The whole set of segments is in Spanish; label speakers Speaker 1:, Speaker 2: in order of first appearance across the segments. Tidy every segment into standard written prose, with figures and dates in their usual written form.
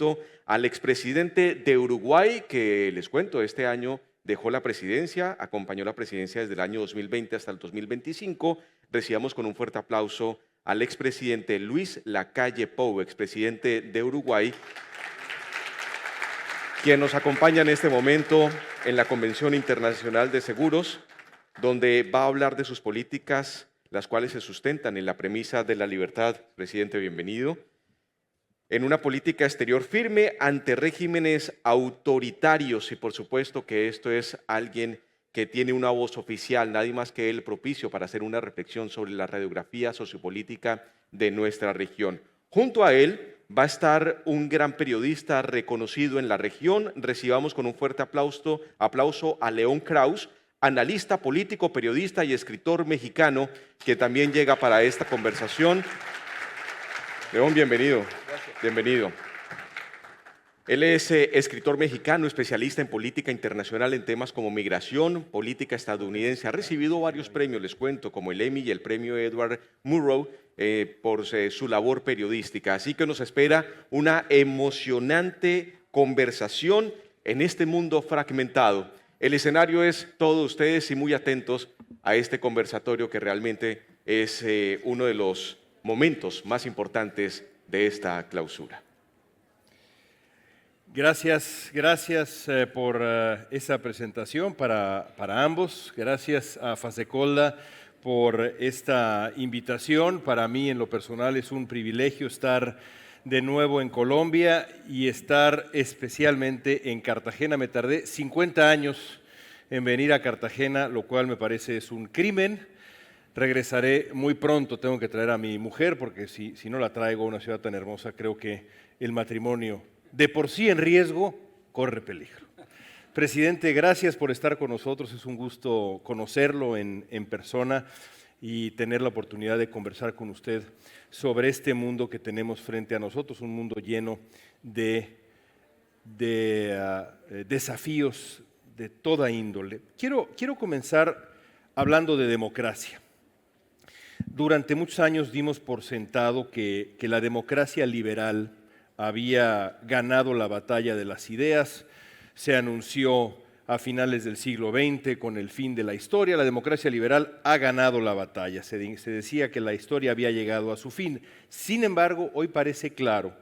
Speaker 1: momento al expresidente de Uruguay, que les cuento, este año dejó la presidencia, acompañó la presidencia desde el año 2020 hasta el 2025. Recibamos con un fuerte aplauso al expresidente Luis Lacalle Pou, expresidente de Uruguay, quien nos acompaña en este momento en la Convención Internacional de Seguros, donde va a hablar de sus políticas, las cuales se sustentan en la premisa de la libertad. Presidente, bienvenido. En una política exterior firme ante regímenes autoritarios, y por supuesto que esto es alguien que tiene una voz oficial, nadie más que él propicio para hacer una reflexión sobre la radiografía sociopolítica de nuestra región. Junto a él va a estar un gran periodista reconocido en la región. Recibamos con un fuerte aplauso a León Krauss, analista político, periodista y escritor mexicano, que también llega para esta conversación. León, bienvenido. Gracias. Bienvenido. Él es escritor mexicano, especialista en política internacional en temas como migración, política estadounidense. Ha recibido varios premios, les cuento, como el Emmy y el premio Edward Murrow por su labor periodística. Así que nos espera una emocionante conversación en este mundo fragmentado. El escenario es todos ustedes y muy atentos a este conversatorio que realmente es uno de los momentos más importantes de esta clausura.
Speaker 2: Gracias por esa presentación para ambos. Gracias a Fasecolda por esta invitación. Para mí, en lo personal, es un privilegio estar de nuevo en Colombia y estar especialmente en Cartagena. Me tardé 50 años en venir a Cartagena, lo cual me parece es un crimen. Regresaré muy pronto, tengo que traer a mi mujer porque si no la traigo a una ciudad tan hermosa, creo que el matrimonio de por sí en riesgo corre peligro. Presidente, gracias por estar con nosotros, es un gusto conocerlo en persona y tener la oportunidad de conversar con usted sobre este mundo que tenemos frente a nosotros, un mundo lleno de desafíos de toda índole. Quiero comenzar hablando de democracia. Durante muchos años dimos por sentado que la democracia liberal había ganado la batalla de las ideas. Se anunció a finales del siglo XX con el fin de la historia. La democracia liberal ha ganado la batalla. Se decía que la historia había llegado a su fin. Sin embargo, hoy parece claro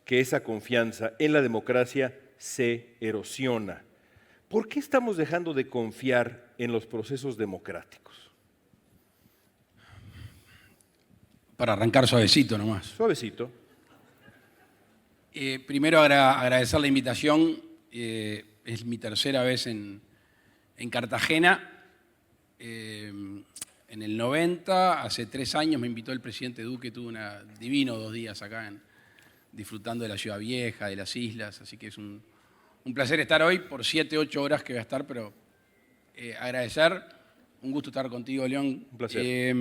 Speaker 2: que esa confianza en la democracia se erosiona. ¿Por qué estamos dejando de confiar en los procesos democráticos?
Speaker 3: Para arrancar suavecito nomás.
Speaker 2: Suavecito.
Speaker 3: Primero agradecer la invitación. Es mi tercera vez en Cartagena. En el 90, hace 3 años, me invitó el presidente Duque. Tuve un divino 2 días acá disfrutando de la ciudad vieja, de las islas. Así que es un placer estar hoy por 7, 8 horas que voy a estar, pero agradecer. Un gusto estar contigo, León.
Speaker 2: Un placer.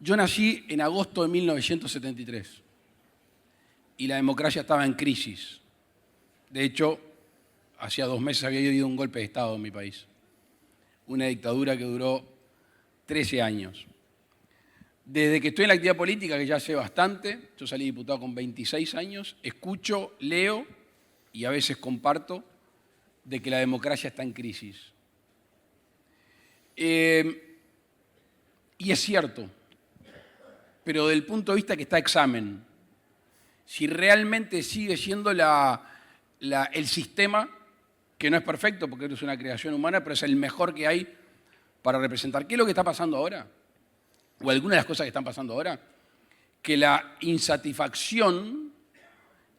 Speaker 3: Yo nací en agosto de 1973 y la democracia estaba en crisis. De hecho, hacía 2 meses había habido un golpe de Estado en mi país. Una dictadura que duró 13 años. Desde que estoy en la actividad política, que ya hace bastante, yo salí diputado con 26 años, escucho, leo y a veces comparto de que la democracia está en crisis. Y es cierto. Pero desde el punto de vista que está examen, si realmente sigue siendo el sistema, que no es perfecto porque es una creación humana, pero es el mejor que hay para representar. ¿Qué es lo que está pasando ahora? O algunas de las cosas que están pasando ahora, que la insatisfacción,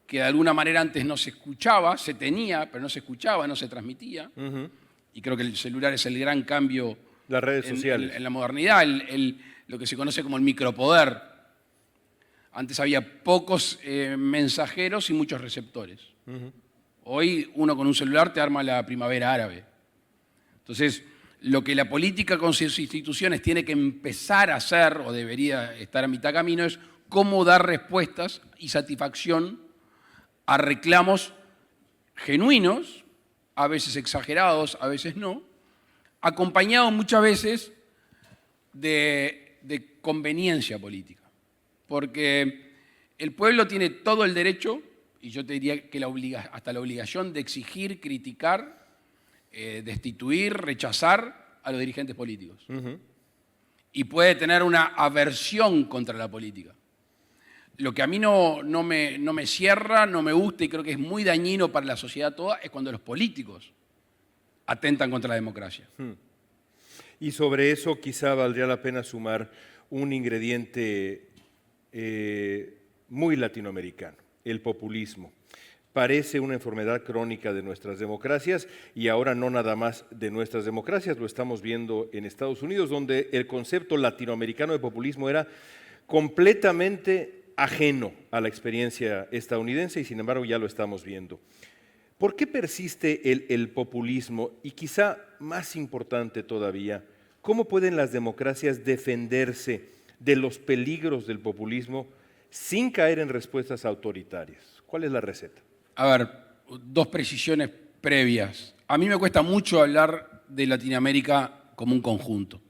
Speaker 3: que de alguna manera antes no se escuchaba, se tenía, pero no se escuchaba, no se transmitía, y creo que el celular es el gran cambio.
Speaker 2: Las redes sociales.
Speaker 3: En la modernidad, lo que se conoce como el micropoder. Antes había pocos mensajeros y muchos receptores. Hoy uno con un celular te arma la primavera árabe. Entonces, lo que la política con sus instituciones tiene que empezar a hacer, o debería estar a mitad camino, es cómo dar respuestas y satisfacción a reclamos genuinos, a veces exagerados, a veces no, acompañados muchas veces de conveniencia política. porque el pueblo tiene todo el derecho, y yo te diría que hasta la obligación de exigir, criticar, destituir, rechazar a los dirigentes políticos. Y puede tener una aversión contra la política. Lo que a mí no me cierra, no me gusta y creo que es muy dañino para la sociedad toda es cuando los políticos atentan contra la democracia.
Speaker 2: Y sobre eso quizá valdría la pena sumar un ingrediente muy latinoamericano, el populismo. Parece una enfermedad crónica de nuestras democracias y ahora no nada más de nuestras democracias, lo estamos viendo en Estados Unidos, donde el concepto latinoamericano de populismo era completamente ajeno a la experiencia estadounidense y sin embargo ya lo estamos viendo. ¿Por qué persiste el populismo? Y quizá más importante todavía, ¿cómo pueden las democracias defenderse de los peligros del populismo sin caer en respuestas autoritarias? ¿Cuál es la receta?
Speaker 3: A ver, dos precisiones previas. A mí me cuesta mucho hablar de Latinoamérica como un conjunto.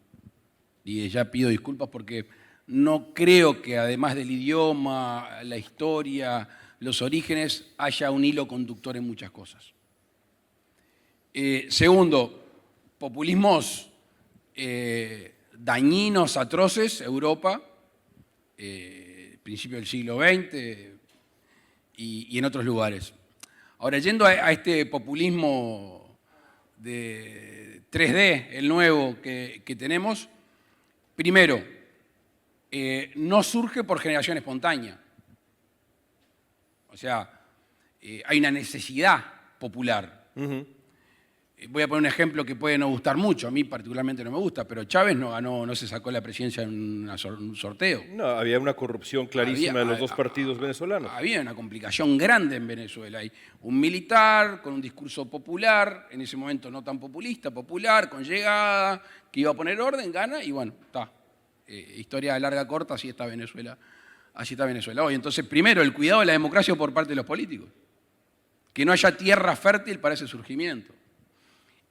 Speaker 3: Y ya pido disculpas porque no creo que además del idioma, la historia, los orígenes, haya un hilo conductor en muchas cosas. Segundo, populismos dañinos, atroces, Europa, principio del siglo XX y en otros lugares. Ahora, yendo a este populismo de 3D, el nuevo que tenemos, primero, no surge por generación espontánea. O sea, hay una necesidad popular. Voy a poner un ejemplo que puede no gustar mucho, a mí particularmente no me gusta, pero Chávez no se sacó la presidencia en un sorteo.
Speaker 2: No, había una corrupción clarísima de los dos partidos venezolanos.
Speaker 3: Había una complicación grande en Venezuela. Hay un militar con un discurso popular, en ese momento no tan populista, popular, con llegada, que iba a poner orden, gana y bueno, está. Historia larga, corta, así está Venezuela. Así está Venezuela hoy. Entonces, primero, el cuidado de la democracia por parte de los políticos. Que no haya tierra fértil para ese surgimiento.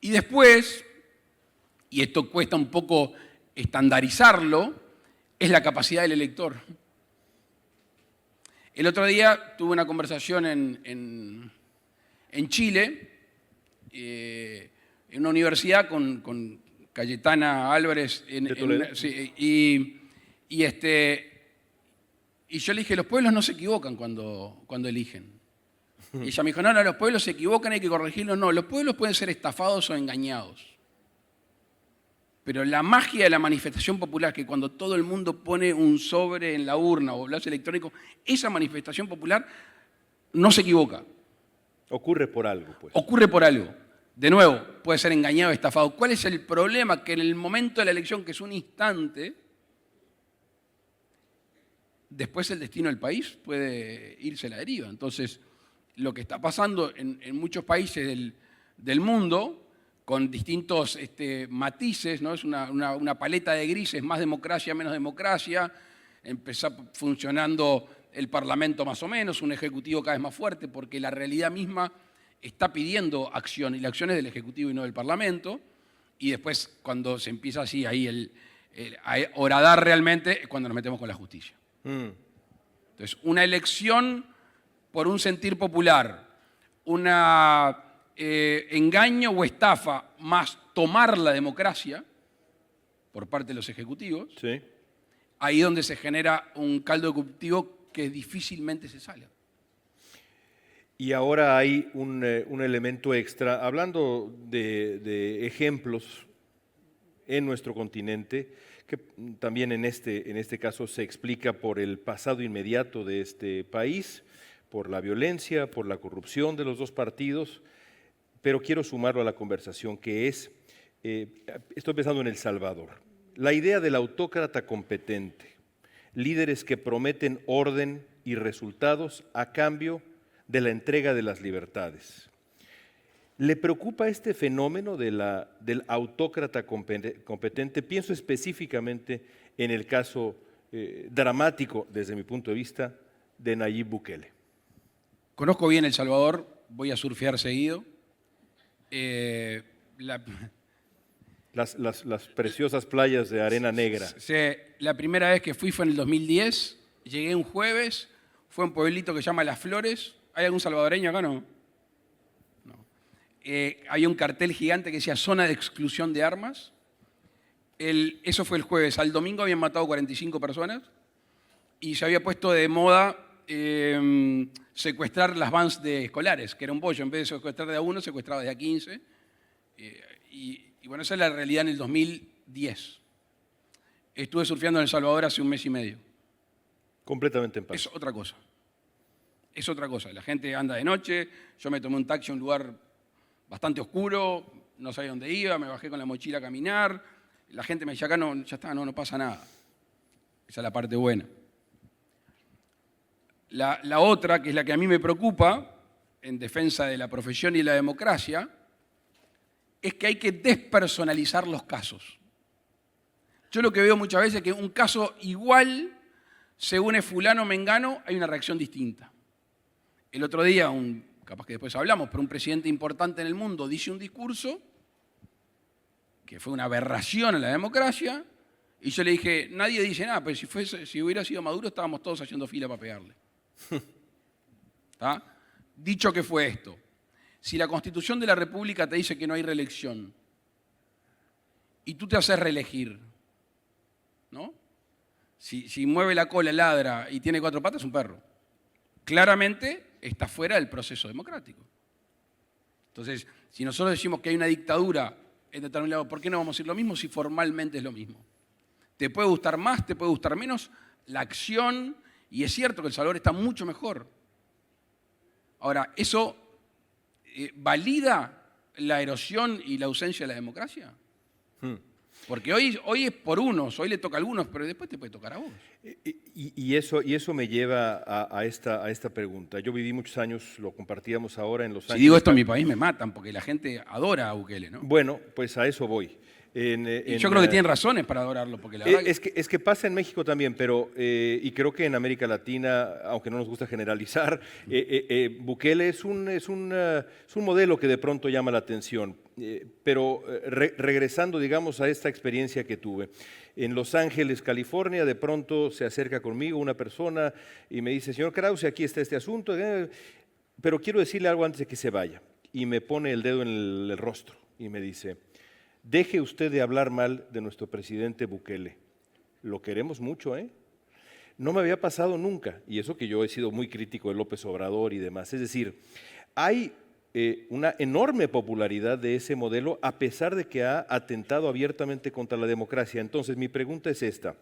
Speaker 3: Y después, y esto cuesta un poco estandarizarlo, es la capacidad del elector. El otro día tuve una conversación en Chile, en una universidad con Cayetana Álvarez. Y yo le dije, los pueblos no se equivocan cuando eligen. Y ella me dijo, no, los pueblos se equivocan, hay que corregirlos. No, los pueblos pueden ser estafados o engañados. Pero la magia de la manifestación popular, que cuando todo el mundo pone un sobre en la urna o balazo electrónico, esa manifestación popular no se equivoca.
Speaker 2: Ocurre por algo, pues.
Speaker 3: Ocurre por algo. De nuevo, puede ser engañado o estafado. ¿Cuál es el problema? Que en el momento de la elección, que es un instante, después el destino del país puede irse a la deriva. Entonces, lo que está pasando en muchos países del mundo, con distintos matices, ¿no? Es una paleta de grises, más democracia, menos democracia, empezó funcionando el Parlamento más o menos, un Ejecutivo cada vez más fuerte, porque la realidad misma está pidiendo acción, y la acción es del Ejecutivo y no del Parlamento, y después cuando se empieza así, ahí a horadar realmente, es cuando nos metemos con la justicia. Entonces, una elección por un sentir popular, una engaño o estafa, más tomar la democracia por parte de los ejecutivos,
Speaker 2: Sí.
Speaker 3: ahí es donde se genera un caldo de cultivo que difícilmente se sale.
Speaker 2: Y ahora hay un elemento extra, hablando de ejemplos en nuestro continente, que también en este caso se explica por el pasado inmediato de este país, por la violencia, por la corrupción de los dos partidos, pero quiero sumarlo a la conversación, que es, estoy pensando en El Salvador, la idea del autócrata competente, líderes que prometen orden y resultados a cambio de la entrega de las libertades. ¿Le preocupa este fenómeno del autócrata competente? Pienso específicamente en el caso dramático, desde mi punto de vista, de Nayib Bukele.
Speaker 3: Conozco bien El Salvador, voy a surfear seguido.
Speaker 2: Las preciosas playas de arena negra.
Speaker 3: La primera vez que fui fue en el 2010 Llegué un jueves, fue a un pueblito que se llama Las Flores. ¿Hay algún salvadoreño acá? No. Había un cartel gigante que decía zona de exclusión de armas. Eso fue el jueves. Al domingo habían matado 45 personas y se había puesto de moda secuestrar las vans de escolares, que era un bollo. En vez de secuestrar de a uno, secuestraba de a 15. Y bueno, esa es la realidad en el 2010. Estuve surfeando en El Salvador hace un mes y medio.
Speaker 2: Completamente en paz.
Speaker 3: Es otra cosa. Es otra cosa. La gente anda de noche. Yo me tomé un taxi a un lugar bastante oscuro, no sabía dónde iba, me bajé con la mochila a caminar. La gente me decía, acá no, ya está, no pasa nada. Esa es la parte buena. La otra, que es la que a mí me preocupa, en defensa de la profesión y la democracia, es que hay que despersonalizar los casos. Yo lo que veo muchas veces es que un caso igual, según es fulano o mengano, hay una reacción distinta. El otro día, capaz que después hablamos, pero un presidente importante en el mundo dice un discurso que fue una aberración a la democracia, y yo le dije, nadie dice nada, pero si hubiera sido Maduro estábamos todos haciendo fila para pegarle. ¿Está? Dicho que fue esto, si la Constitución de la República te dice que no hay reelección, y tú te haces reelegir, ¿no? Si mueve la cola, ladra y tiene 4 patas, es un perro. Claramente está fuera del proceso democrático. Entonces, si nosotros decimos que hay una dictadura en determinado, ¿por qué no vamos a decir lo mismo si formalmente es lo mismo? Te puede gustar más, te puede gustar menos, la acción, y es cierto que El Salvador está mucho mejor. Ahora, ¿eso valida la erosión y la ausencia de la democracia? Porque hoy es por unos, hoy le toca a algunos, pero después te puede tocar a vos.
Speaker 2: Y eso me lleva a esta pregunta. Yo viví muchos años, lo compartíamos ahora en Los Ángeles.
Speaker 3: Si digo esto en mi país me matan, porque la gente adora a Bukele, ¿no?
Speaker 2: Bueno, pues a eso voy.
Speaker 3: Y yo creo que tienen razones para adorarlo, porque la verdad
Speaker 2: es que pasa en México también, pero y creo que en América Latina, aunque no nos gusta generalizar, Bukele es un modelo que de pronto llama la atención. Pero regresando, digamos, a esta experiencia que tuve. En Los Ángeles, California, de pronto se acerca conmigo una persona y me dice, señor Krause, aquí está este asunto, pero quiero decirle algo antes de que se vaya. Y me pone el dedo en el rostro y me dice, deje usted de hablar mal de nuestro presidente Bukele. Lo queremos mucho, ¿eh? No me había pasado nunca, y eso que yo he sido muy crítico de López Obrador y demás. Es decir, hay una enorme popularidad de ese modelo a pesar de que ha atentado abiertamente contra la democracia. Entonces, mi pregunta es esta.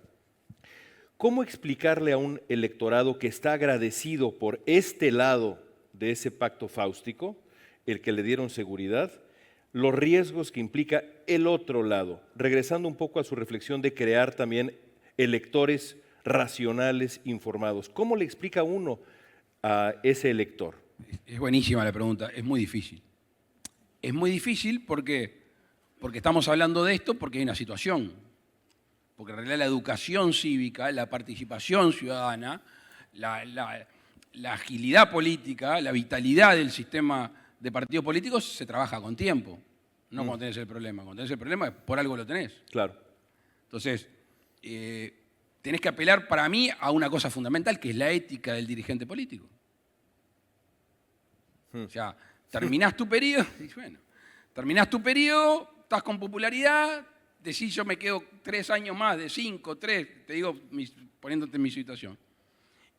Speaker 2: ¿Cómo explicarle a un electorado que está agradecido por este lado de ese pacto fáustico, el que le dieron seguridad, los riesgos que implica el otro lado? Regresando un poco a su reflexión de crear también electores racionales, informados. ¿Cómo le explica uno a ese elector?
Speaker 3: Es buenísima la pregunta, es muy difícil. Es muy difícil porque estamos hablando de esto porque hay una situación. Porque en realidad la educación cívica, la participación ciudadana, la agilidad política, la vitalidad del sistema de partidos políticos se trabaja con tiempo. No cuando tenés el problema. Cuando tenés el problema, por algo lo tenés.
Speaker 2: Claro.
Speaker 3: Entonces, tenés que apelar para mí a una cosa fundamental, que es la ética del dirigente político. O sea, terminás tu periodo, y bueno, terminás tu periodo, estás con popularidad, decís yo me quedo 3 años más, de 5, 3, te digo, poniéndote en mi situación.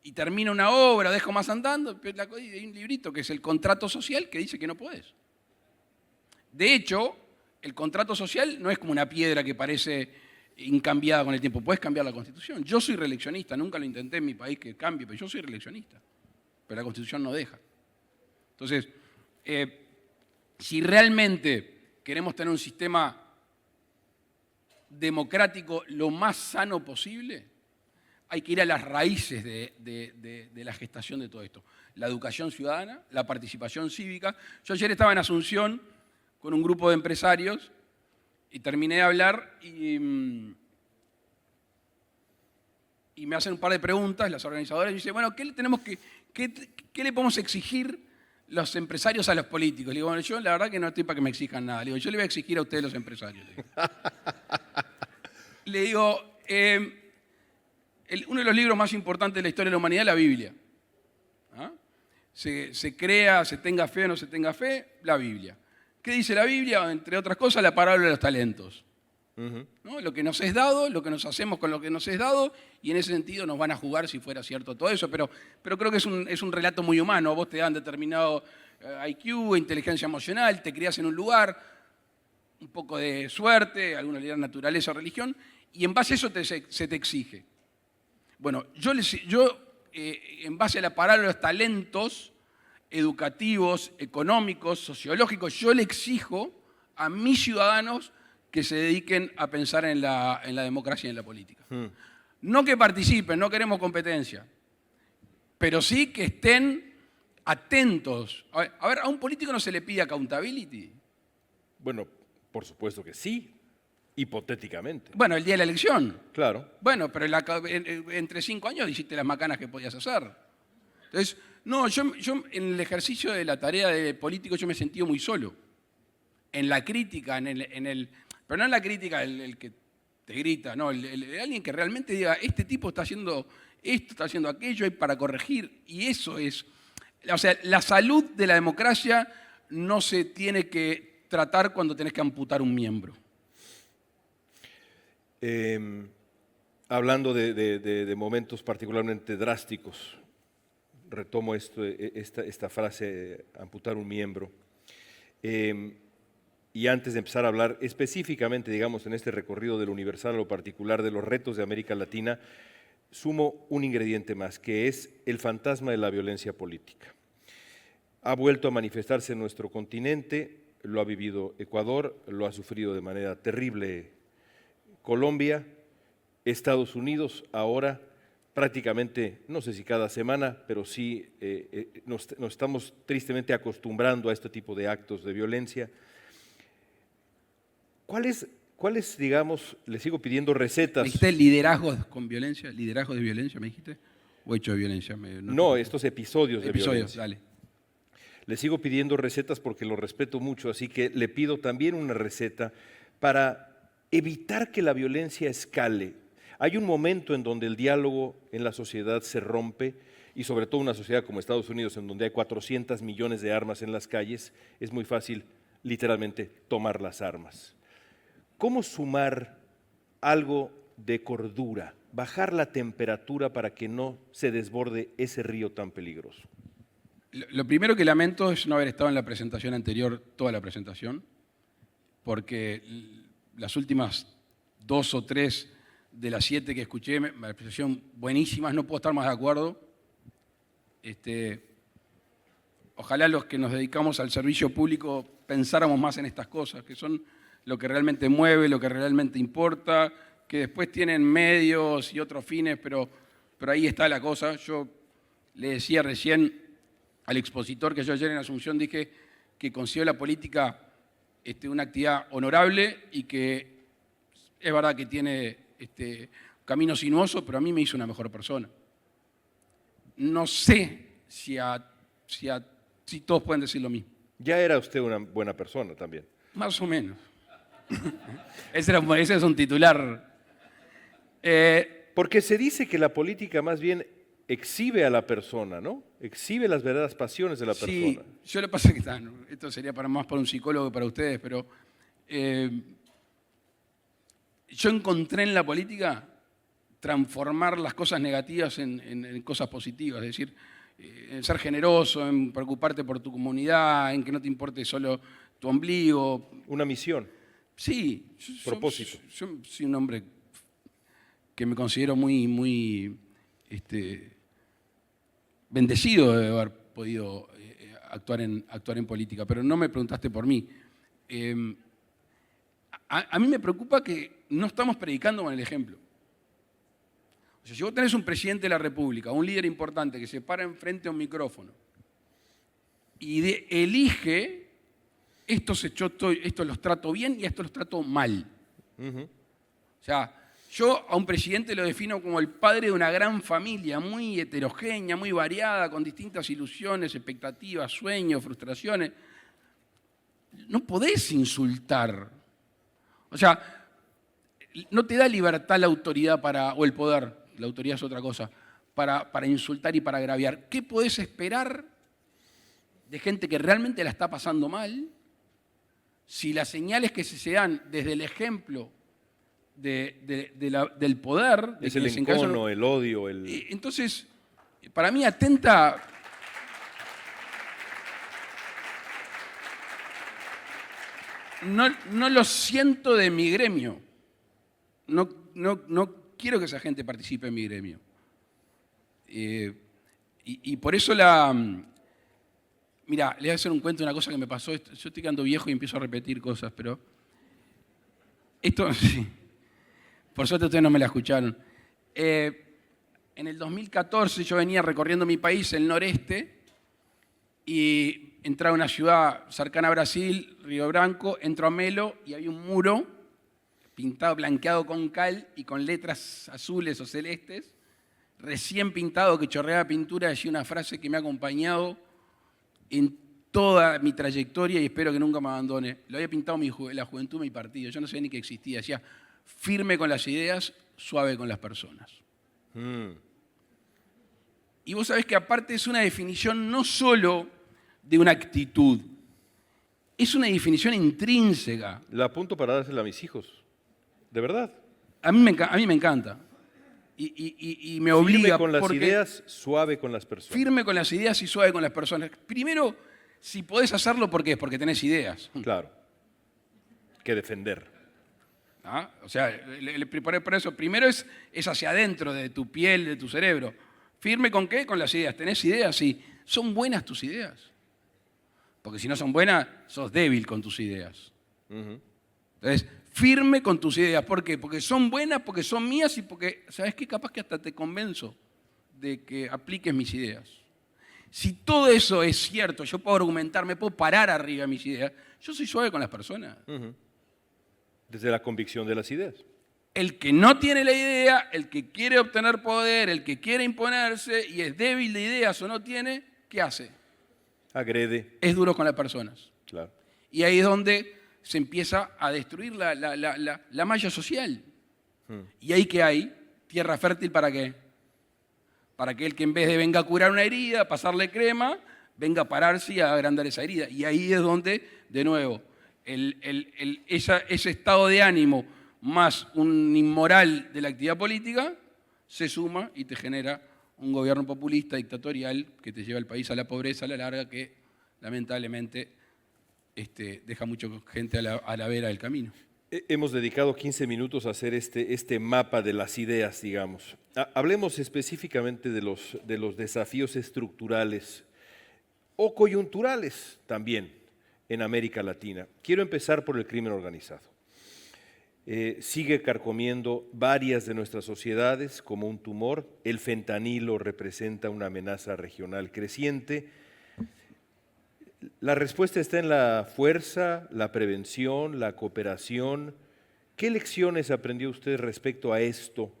Speaker 3: Y termino una obra, dejo más andando, hay un librito que es el contrato social que dice que no podés. De hecho, el contrato social no es como una piedra que parece incambiada con el tiempo, puedes cambiar la Constitución. Yo soy reeleccionista, nunca lo intenté en mi país que cambie, pero yo soy reeleccionista. Pero la Constitución no deja. Entonces, si realmente queremos tener un sistema democrático lo más sano posible, hay que ir a las raíces de la gestación de todo esto. La educación ciudadana, la participación cívica. Yo ayer estaba en Asunción con un grupo de empresarios y terminé de hablar y me hacen un par de preguntas las organizadoras y me dicen, bueno, ¿qué le podemos exigir los empresarios a los políticos? Le digo, bueno, yo la verdad que no estoy para que me exijan nada. Le digo, yo le voy a exigir a ustedes los empresarios. Le digo, uno de los libros más importantes de la historia de la humanidad es la Biblia. ¿Ah? Se crea, se tenga fe o no se tenga fe, la Biblia. ¿Qué dice la Biblia? Entre otras cosas, la parábola de los talentos. ¿No? Lo que nos es dado, lo que nos hacemos con lo que nos es dado, y en ese sentido nos van a jugar si fuera cierto todo eso, pero creo que es un relato muy humano. Vos te dan determinado IQ, inteligencia emocional, te criás en un lugar, un poco de suerte, algunos le dan naturaleza o religión, y en base a eso se te exige. Bueno, yo en base a la parábola de los talentos educativos, económicos, sociológicos, yo le exijo a mis ciudadanos que se dediquen a pensar en la democracia y en la política. No que participen, no queremos competencia, pero sí que estén atentos. A ver, ¿a un político no se le pide accountability?
Speaker 2: Bueno, por supuesto que sí, hipotéticamente.
Speaker 3: Bueno, el día de la elección.
Speaker 2: Claro.
Speaker 3: Bueno, pero entre 5 años hiciste las macanas que podías hacer. Entonces, no, yo en el ejercicio de la tarea de político yo me he sentido muy solo. En la crítica, pero no en la crítica el que te grita, no, alguien que realmente diga, este tipo está haciendo esto, está haciendo aquello, hay para corregir, y eso es. O sea, la salud de la democracia no se tiene que tratar cuando tenés que amputar un miembro.
Speaker 2: Hablando de momentos particularmente drásticos, retomo esta frase, amputar un miembro. Y antes de empezar a hablar específicamente, digamos, en este recorrido del universal a lo particular de los retos de América Latina, sumo un ingrediente más, que es el fantasma de la violencia política. Ha vuelto a manifestarse en nuestro continente, lo ha vivido Ecuador, lo ha sufrido de manera terrible Colombia, Estados Unidos, ahora prácticamente, no sé si cada semana, pero sí nos estamos tristemente acostumbrando a este tipo de actos de violencia. ¿Cuáles, digamos, le sigo pidiendo recetas?
Speaker 3: ¿Me dijiste liderazgo con violencia? ¿Liderazgo de violencia, me dijiste? ¿O hecho de violencia?
Speaker 2: No, estos episodios de violencia.
Speaker 3: Dale.
Speaker 2: Le sigo pidiendo recetas porque lo respeto mucho, así que le pido también una receta para evitar que la violencia escale. Hay un momento en donde el diálogo en la sociedad se rompe, y sobre todo una sociedad como Estados Unidos, en donde hay 400 millones de armas en las calles, es muy fácil, literalmente, tomar las armas. ¿Cómo sumar algo de cordura, bajar la temperatura para que no se desborde ese río tan peligroso?
Speaker 3: Lo primero que lamento es no haber estado en la presentación anterior, toda la presentación, porque las últimas 2 o 3 de las 7 que escuché me parecieron buenísimas, no puedo estar más de acuerdo. Ojalá los que nos dedicamos al servicio público pensáramos más en estas cosas, que son lo que realmente mueve, lo que realmente importa, que después tienen medios y otros fines, pero ahí está la cosa. Yo le decía recién al expositor que yo ayer en Asunción dije que considero la política una actividad honorable y que es verdad que tiene camino sinuoso, pero a mí me hizo una mejor persona. No sé si todos pueden decir lo mismo.
Speaker 2: Ya era usted una buena persona también.
Speaker 3: Más o menos. Ese es un titular.
Speaker 2: Porque se dice que la política más bien exhibe a la persona, ¿no? Exhibe las verdaderas pasiones de la persona.
Speaker 3: Sí, yo lo que pasa es que esto sería más para un psicólogo que para ustedes, pero yo encontré en la política transformar las cosas negativas en cosas positivas, es decir, en ser generoso, en preocuparte por tu comunidad, en que no te importe solo tu ombligo.
Speaker 2: Una misión.
Speaker 3: Sí.
Speaker 2: Propósito.
Speaker 3: Yo soy un hombre que me considero muy bendecido de haber podido actuar en política, pero no me preguntaste por mí. A mí me preocupa que no estamos predicando con el ejemplo. O sea, si vos tenés un presidente de la República, un líder importante que se para enfrente a un micrófono y elige, estos los trato bien y estos los trato mal. O sea, yo a un presidente lo defino como el padre de una gran familia, muy heterogénea, muy variada, con distintas ilusiones, expectativas, sueños, frustraciones. No podés insultar. O sea, no te da libertad la autoridad o el poder. la autoridad es otra cosa, para insultar y para agraviar. ¿Qué podés esperar de gente que realmente la está pasando mal si las señales que se dan desde el ejemplo del poder...
Speaker 2: Es el encono, el odio, el...
Speaker 3: Entonces, para mí atenta... No lo siento de mi gremio. No quiero que esa gente participe en mi gremio. Y por eso Mira, le voy a hacer un cuento de una cosa que me pasó. Yo estoy quedando viejo y empiezo a repetir cosas, pero... Esto, sí. Por suerte ustedes no me la escucharon. En el 2014 yo venía recorriendo mi país, el noreste, y entraba a una ciudad cercana a Brasil, Río Branco, entro a Melo y había un muro pintado, blanqueado con cal y con letras azules o celestes, recién pintado, que chorreaba pintura, decía una frase que me ha acompañado en toda mi trayectoria y espero que nunca me abandone. Lo había pintado la juventud de mi partido, yo no sabía ni que existía. Decía, firme con las ideas, suave con las personas. Y vos sabés que aparte es una definición no solo de una actitud, es una definición intrínseca.
Speaker 2: La apunto para dársela a mis hijos, de verdad.
Speaker 3: A mí me encanta. Y me obliga.
Speaker 2: Firme con las ideas, suave con las personas.
Speaker 3: Firme con las ideas y suave con las personas. Primero, si podés hacerlo, ¿por qué? Porque tenés ideas.
Speaker 2: Claro. Que defender.
Speaker 3: ¿Ah? O sea, por eso, primero es hacia adentro de tu piel, de tu cerebro. ¿Firme con qué? Con las ideas. ¿Tenés ideas? Sí. ¿Son buenas tus ideas? Porque si no son buenas, sos débil con tus ideas. Entonces, firme con tus ideas. ¿Por qué? Porque son buenas, porque son mías y porque, ¿sabes qué? Capaz que hasta te convenzo de que apliques mis ideas. Si todo eso es cierto, yo puedo argumentar, me puedo parar arriba de mis ideas, yo soy suave con las personas.
Speaker 2: Desde la convicción de las ideas.
Speaker 3: El que no tiene la idea, el que quiere obtener poder, el que quiere imponerse y es débil de ideas o no tiene, ¿qué hace?
Speaker 2: Agrede.
Speaker 3: Es duro con las personas.
Speaker 2: Claro.
Speaker 3: Y ahí es donde se empieza a destruir la malla social. Y ahí que hay tierra fértil ¿para qué? Para que el que en vez de venga a curar una herida, pasarle crema, venga a pararse y a agrandar esa herida. Y ahí es donde, de nuevo, ese estado de ánimo más un inmoral de la actividad política se suma y te genera un gobierno populista, dictatorial, que te lleva el país a la pobreza a la larga, que lamentablemente deja mucha gente a la vera del camino.
Speaker 2: Hemos dedicado 15 minutos a hacer este mapa de las ideas, digamos. Hablemos específicamente de los desafíos estructurales o coyunturales también en América Latina. Quiero empezar por el crimen organizado. Sigue carcomiendo varias de nuestras sociedades como un tumor. El fentanilo representa una amenaza regional creciente. La respuesta está en la fuerza, la prevención, la cooperación. ¿Qué lecciones aprendió usted respecto a esto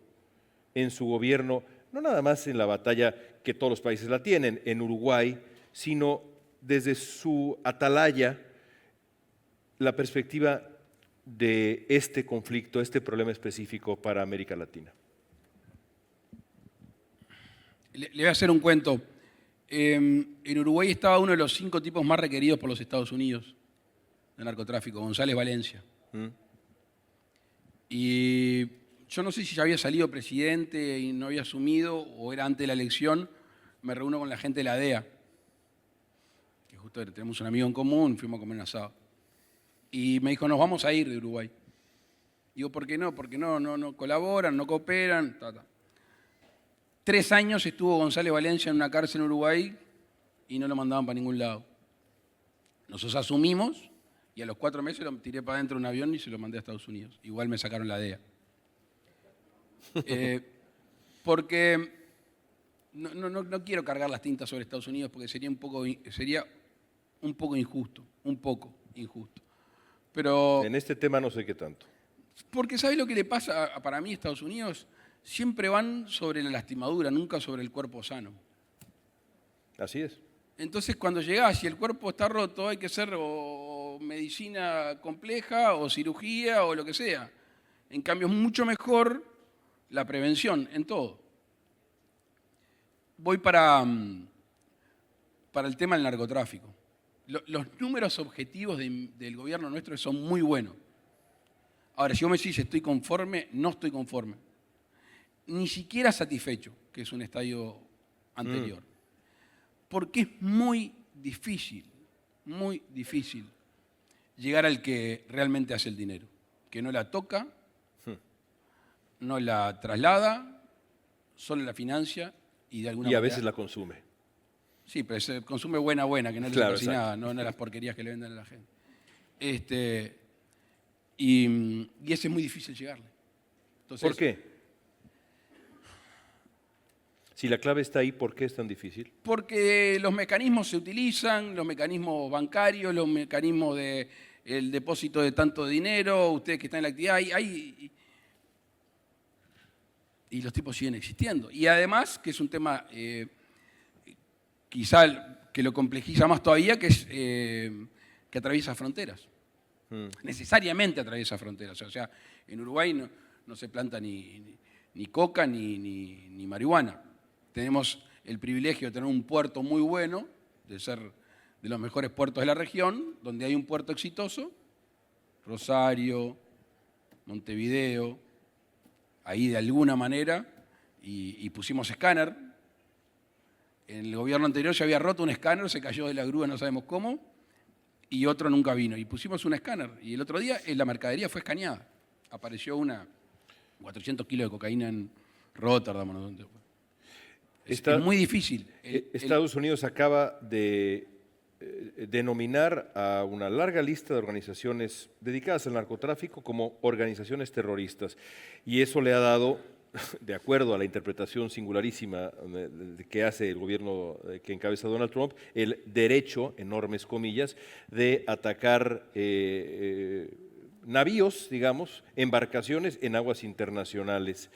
Speaker 2: en su gobierno? No nada más en la batalla que todos los países la tienen, en Uruguay, sino desde su atalaya, la perspectiva de este conflicto, este problema específico para América Latina.
Speaker 3: Le voy a hacer un cuento. En Uruguay estaba uno de los 5 tipos más requeridos por los Estados Unidos de narcotráfico, González Valencia. Y yo no sé si ya había salido presidente y no había asumido o era antes de la elección. Me reúno con la gente de la DEA, que justo tenemos un amigo en común, fuimos a comer un asado. Y me dijo, nos vamos a ir de Uruguay. Digo, ¿por qué no? Porque no colaboran, no cooperan. 3 años estuvo González Valencia en una cárcel en Uruguay y no lo mandaban para ningún lado. Nosotros asumimos y a los 4 meses lo tiré para adentro de un avión y se lo mandé a Estados Unidos. Igual me sacaron la DEA. Porque no quiero cargar las tintas sobre Estados Unidos porque sería un poco injusto. Pero,
Speaker 2: en este tema no sé qué tanto.
Speaker 3: Porque ¿sabes lo que le pasa para mí a Estados Unidos? Siempre van sobre la lastimadura, nunca sobre el cuerpo sano.
Speaker 2: Así es.
Speaker 3: Entonces cuando llegás y el cuerpo está roto, hay que hacer o medicina compleja o cirugía o lo que sea. En cambio es mucho mejor la prevención en todo. voy para el tema del narcotráfico. Los números objetivos del gobierno nuestro son muy buenos. Ahora, si vos me decís estoy conforme, no estoy conforme. Ni siquiera satisfecho, que es un estadio anterior. Porque es muy difícil llegar al que realmente hace el dinero. Que no la toca, no la traslada, solo la financia y de alguna manera...
Speaker 2: Y a veces la consume.
Speaker 3: Sí, pero se consume buena, que no le
Speaker 2: Claro,
Speaker 3: toca nada, no las porquerías que le venden a la gente. Y ese es muy difícil llegarle. Entonces,
Speaker 2: ¿Por qué? Si la clave está ahí, ¿por qué es tan difícil?
Speaker 3: Porque los mecanismos se utilizan, los mecanismos bancarios, los mecanismos del depósito de tanto dinero, ustedes que están en la actividad, y los tipos siguen existiendo. Y además, que es un tema quizá que lo complejiza más todavía, que es que atraviesa fronteras. Necesariamente atraviesa fronteras. O sea, en Uruguay no se planta ni coca ni marihuana. Tenemos el privilegio de tener un puerto muy bueno, de ser de los mejores puertos de la región, donde hay un puerto exitoso, Rosario, Montevideo, ahí de alguna manera, y pusimos escáner. En el gobierno anterior se había roto un escáner, se cayó de la grúa, no sabemos cómo, y otro nunca vino. Y pusimos un escáner, y el otro día la mercadería fue escaneada. Apareció 400 kilos de cocaína en Rotterdam, ¿no? Es muy difícil.
Speaker 2: Estados Unidos acaba de denominar a una larga lista de organizaciones dedicadas al narcotráfico como organizaciones terroristas. Y eso le ha dado, de acuerdo a la interpretación singularísima que hace el gobierno que encabeza Donald Trump, el derecho, enormes comillas, de atacar navíos, digamos, embarcaciones en aguas internacionales.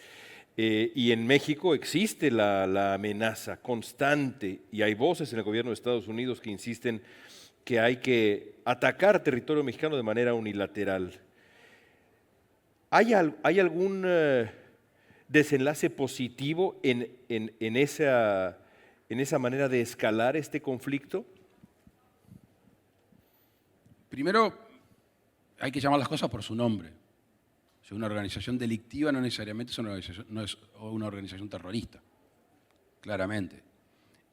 Speaker 2: Y en México existe la amenaza constante y hay voces en el gobierno de Estados Unidos que insisten que hay que atacar territorio mexicano de manera unilateral. ¿Hay algún desenlace positivo en esa manera de escalar este conflicto?
Speaker 3: Primero, hay que llamar las cosas por su nombre. O sea, una organización delictiva no necesariamente no es una organización terrorista, claramente.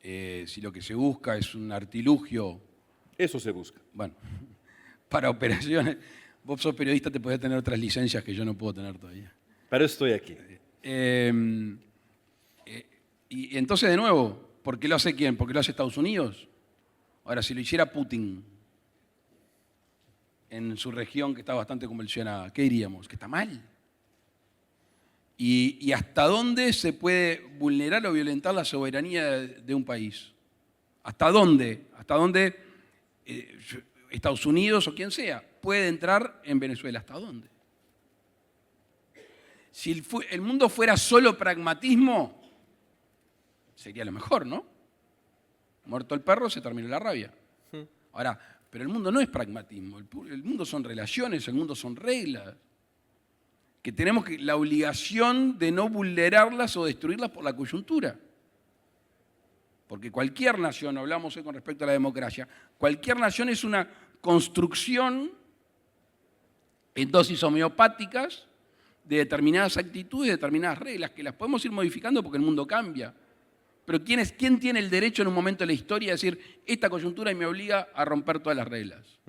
Speaker 3: Si lo que se busca es un artilugio...
Speaker 2: Eso se busca.
Speaker 3: Bueno, para operaciones... Vos sos periodista, te podés tener otras licencias que yo no puedo tener todavía.
Speaker 2: Pero estoy aquí.
Speaker 3: Y entonces, de nuevo, ¿por qué lo hace quién? ¿Por qué lo hace Estados Unidos? Ahora, si lo hiciera Putin en su región que está bastante convulsionada, ¿qué diríamos? Que está mal. ¿Y hasta dónde se puede vulnerar o violentar la soberanía de un país? ¿Hasta dónde? ¿Hasta dónde Estados Unidos o quien sea puede entrar en Venezuela? ¿Hasta dónde? Si el mundo fuera solo pragmatismo, sería lo mejor, ¿no? Muerto el perro, se terminó la rabia. Ahora, pero el mundo no es pragmatismo, el mundo son relaciones, el mundo son reglas, que tenemos la obligación de no vulnerarlas o destruirlas por la coyuntura. Porque cualquier nación, hablamos hoy con respecto a la democracia, cualquier nación es una construcción en dosis homeopáticas de determinadas actitudes, de determinadas reglas, que las podemos ir modificando porque el mundo cambia. Pero ¿quién tiene el derecho en un momento de la historia de decir esta coyuntura me obliga a romper todas las reglas?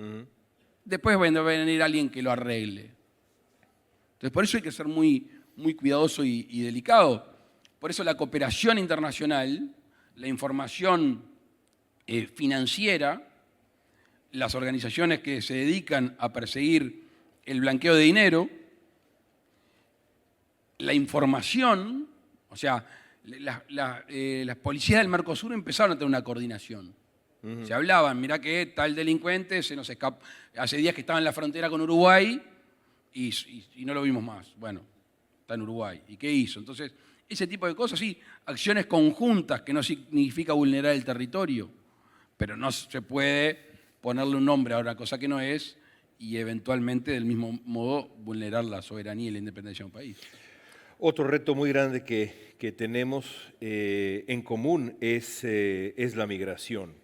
Speaker 3: Después va a venir alguien que lo arregle. Entonces, por eso hay que ser muy, muy cuidadoso y delicado. Por eso la cooperación internacional, la información financiera, las organizaciones que se dedican a perseguir el blanqueo de dinero, la información, o sea, las policías del Mercosur empezaron a tener una coordinación. Se hablaban, mirá que tal delincuente se nos escapó, hace días que estaba en la frontera con Uruguay y no lo vimos más. Bueno, está en Uruguay. ¿Y qué hizo? Entonces, ese tipo de cosas, sí, acciones conjuntas, que no significa vulnerar el territorio, pero no se puede ponerle un nombre a una cosa que no es y eventualmente del mismo modo vulnerar la soberanía y la independencia de un país.
Speaker 2: Otro reto muy grande que tenemos en común es la migración,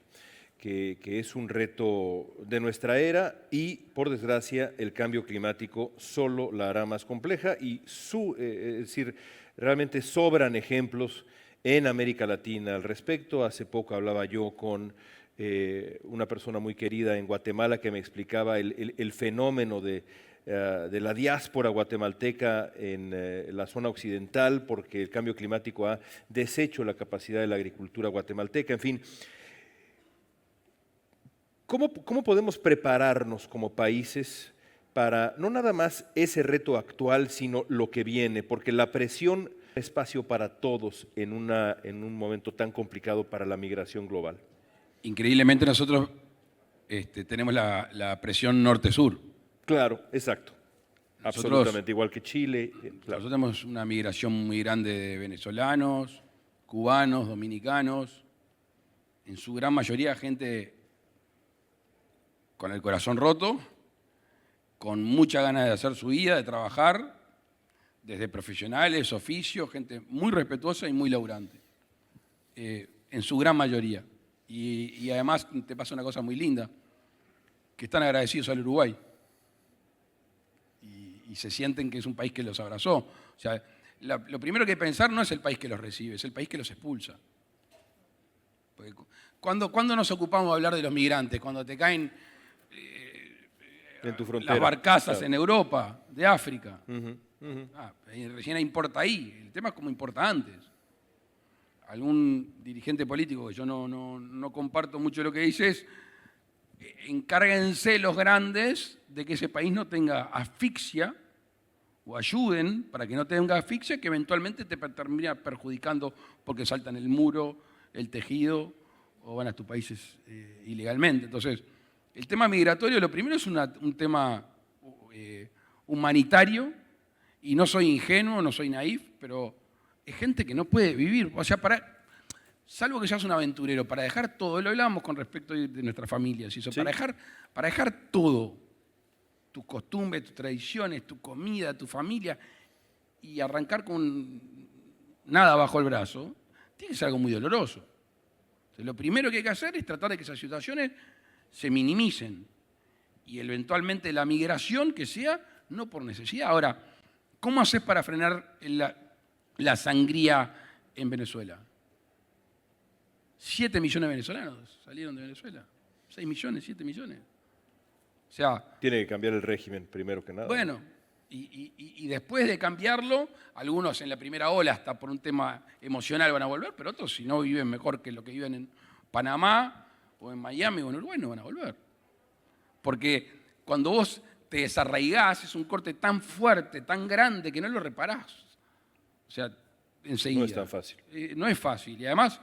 Speaker 2: que es un reto de nuestra era y, por desgracia, el cambio climático solo la hará más compleja y es decir, realmente sobran ejemplos en América Latina al respecto. Hace poco hablaba yo con una persona muy querida en Guatemala que me explicaba el fenómeno de la diáspora guatemalteca en la zona occidental, porque el cambio climático ha deshecho la capacidad de la agricultura guatemalteca. En fin, ¿cómo podemos prepararnos como países para no nada más ese reto actual, sino lo que viene? Porque la presión es espacio para todos en un momento tan complicado para la migración global.
Speaker 3: Increíblemente nosotros tenemos la presión norte-sur.
Speaker 2: Claro, exacto. Absolutamente, igual que Chile. Claro.
Speaker 3: Nosotros tenemos una migración muy grande de venezolanos, cubanos, dominicanos, en su gran mayoría gente con el corazón roto, con mucha ganas de hacer su vida, de trabajar, desde profesionales, oficios, gente muy respetuosa y muy laburante, en su gran mayoría. Y además te pasa una cosa muy linda, que están agradecidos al Uruguay y se sienten que es un país que los abrazó. O sea, lo primero que hay que pensar no es el país que los recibe, es el país que los expulsa. Porque ¿cuándo nos ocupamos de hablar de los migrantes? Cuando te caen
Speaker 2: en tu frontera,
Speaker 3: las barcazas,
Speaker 2: claro,
Speaker 3: en Europa, de África.
Speaker 2: Uh-huh.
Speaker 3: Recién importa ahí. El tema es como importa antes. Algún dirigente político, que yo no comparto mucho lo que dice, es encárguense los grandes de que ese país no tenga asfixia, o ayuden para que no tenga asfixia, que eventualmente te termina perjudicando porque saltan el muro, el tejido, o van a tus países ilegalmente. Entonces, el tema migratorio, lo primero es un tema humanitario, y no soy ingenuo, no soy naif, pero es gente que no puede vivir. O sea, salvo que seas un aventurero, para dejar todo, lo hablábamos con respecto de nuestras familias, ¿sí? Para dejar todo, tus costumbres, tus tradiciones, tu comida, tu familia, y arrancar con nada bajo el brazo, tiene que ser algo muy doloroso. Entonces, lo primero que hay que hacer es tratar de que esas situaciones se minimicen y eventualmente la migración que sea no por necesidad. Ahora, ¿cómo haces para frenar la sangría en Venezuela? 7 millones de venezolanos salieron de Venezuela. 6 millones, 7 millones. O sea,
Speaker 2: tiene que cambiar el régimen primero que nada.
Speaker 3: Bueno, y después de cambiarlo, algunos en la primera ola hasta por un tema emocional van a volver, pero otros si no viven mejor que lo que viven en Panamá o en Miami o en Uruguay no van a volver. Porque cuando vos te desarraigás es un corte tan fuerte, tan grande que no lo reparás. O sea, enseguida.
Speaker 2: No es tan fácil.
Speaker 3: No es fácil. Y además,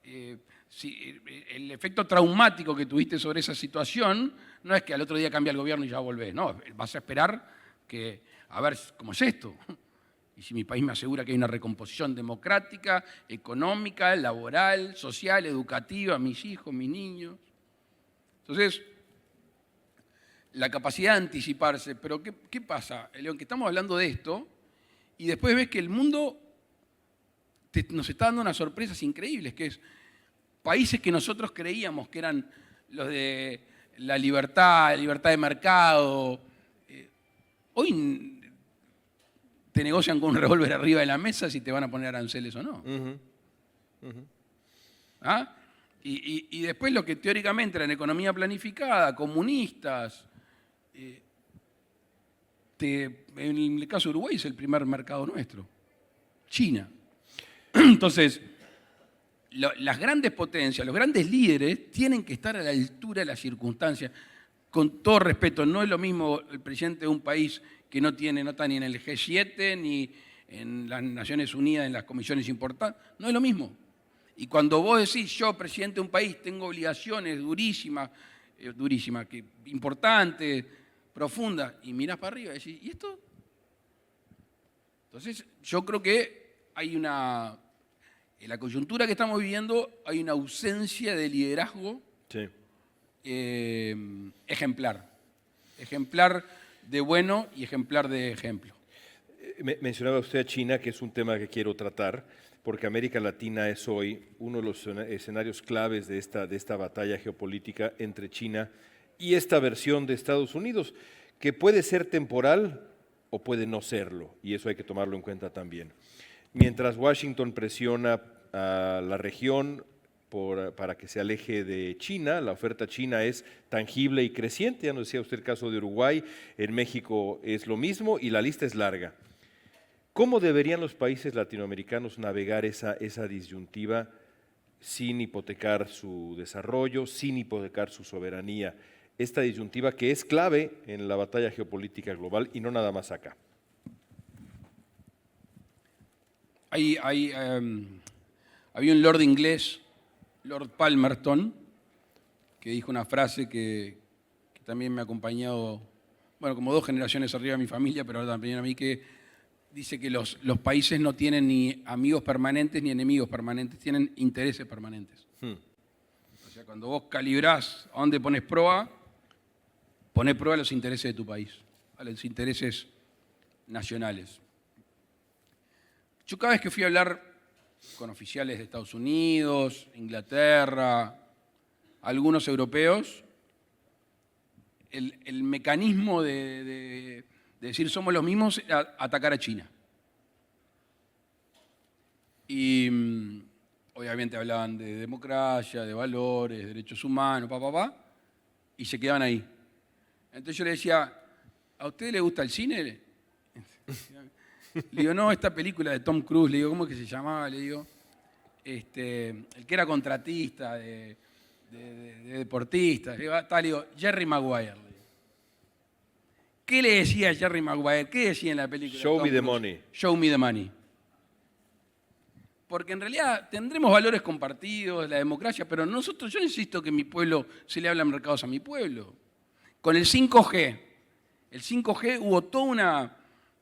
Speaker 3: el efecto traumático que tuviste sobre esa situación no es que al otro día cambia el gobierno y ya volvés. No, vas a esperar a ver cómo es esto. Y si mi país me asegura que hay una recomposición democrática, económica, laboral, social, educativa, mis hijos, mis niños. Entonces, la capacidad de anticiparse. Pero ¿qué pasa, León? Que estamos hablando de esto y después ves que el mundo nos está dando unas sorpresas increíbles, que es países que nosotros creíamos que eran los de la libertad de mercado, hoy te negocian con un revólver arriba de la mesa si te van a poner aranceles o no.
Speaker 2: Uh-huh. Uh-huh.
Speaker 3: ¿Ah? Y después lo que teóricamente era en economía planificada, comunistas, en el caso de Uruguay es el primer mercado nuestro, China. Entonces, las grandes potencias, los grandes líderes tienen que estar a la altura de las circunstancias. Con todo respeto, no es lo mismo el presidente de un país que no está ni en el G7 ni en las Naciones Unidas, en las comisiones importantes, no es lo mismo. Y cuando vos decís, yo, presidente de un país, tengo obligaciones durísimas, importantes, profundas, y mirás para arriba y decís, ¿y esto? Entonces, yo creo que en la coyuntura que estamos viviendo, hay una ausencia de liderazgo.
Speaker 2: Sí.
Speaker 3: Ejemplar de bueno y ejemplar de ejemplo.
Speaker 2: Mencionaba usted a China, que es un tema que quiero tratar, porque América Latina es hoy uno de los escenarios claves de esta batalla geopolítica entre China y esta versión de Estados Unidos, que puede ser temporal o puede no serlo, y eso hay que tomarlo en cuenta también. Mientras Washington presiona a la región para que se aleje de China, la oferta china es tangible y creciente, ya nos decía usted el caso de Uruguay, en México es lo mismo y la lista es larga. ¿Cómo deberían los países latinoamericanos navegar esa disyuntiva sin hipotecar su desarrollo, sin hipotecar su soberanía? Esta disyuntiva que es clave en la batalla geopolítica global y no nada más acá.
Speaker 3: Había un lord inglés, Lord Palmerston, que dijo una frase que también me ha acompañado, bueno, como 2 generaciones arriba de mi familia, pero ahora también a mí, que dice que los países no tienen ni amigos permanentes ni enemigos permanentes, tienen intereses permanentes. O sea, cuando vos calibrás a dónde pones proa a los intereses de tu país, a los intereses nacionales. Yo cada vez que fui a hablar con oficiales de Estados Unidos, Inglaterra, algunos europeos, el mecanismo de decir somos los mismos era atacar a China. Y obviamente hablaban de democracia, de valores, derechos humanos, y se quedaban ahí. Entonces yo le decía, ¿a usted le gusta el cine? Le digo, no, esta película de Tom Cruise, le digo, ¿cómo es que se llamaba? Le digo, el que era contratista, de deportista. Le digo, Jerry Maguire. Le digo. ¿Qué le decía Jerry Maguire? ¿Qué decía en la película?
Speaker 2: Show me the money.
Speaker 3: Show me the money. Porque en realidad tendremos valores compartidos, la democracia, pero yo insisto que mi pueblo se le habla mercados a mi pueblo. Con el 5G. El 5G hubo toda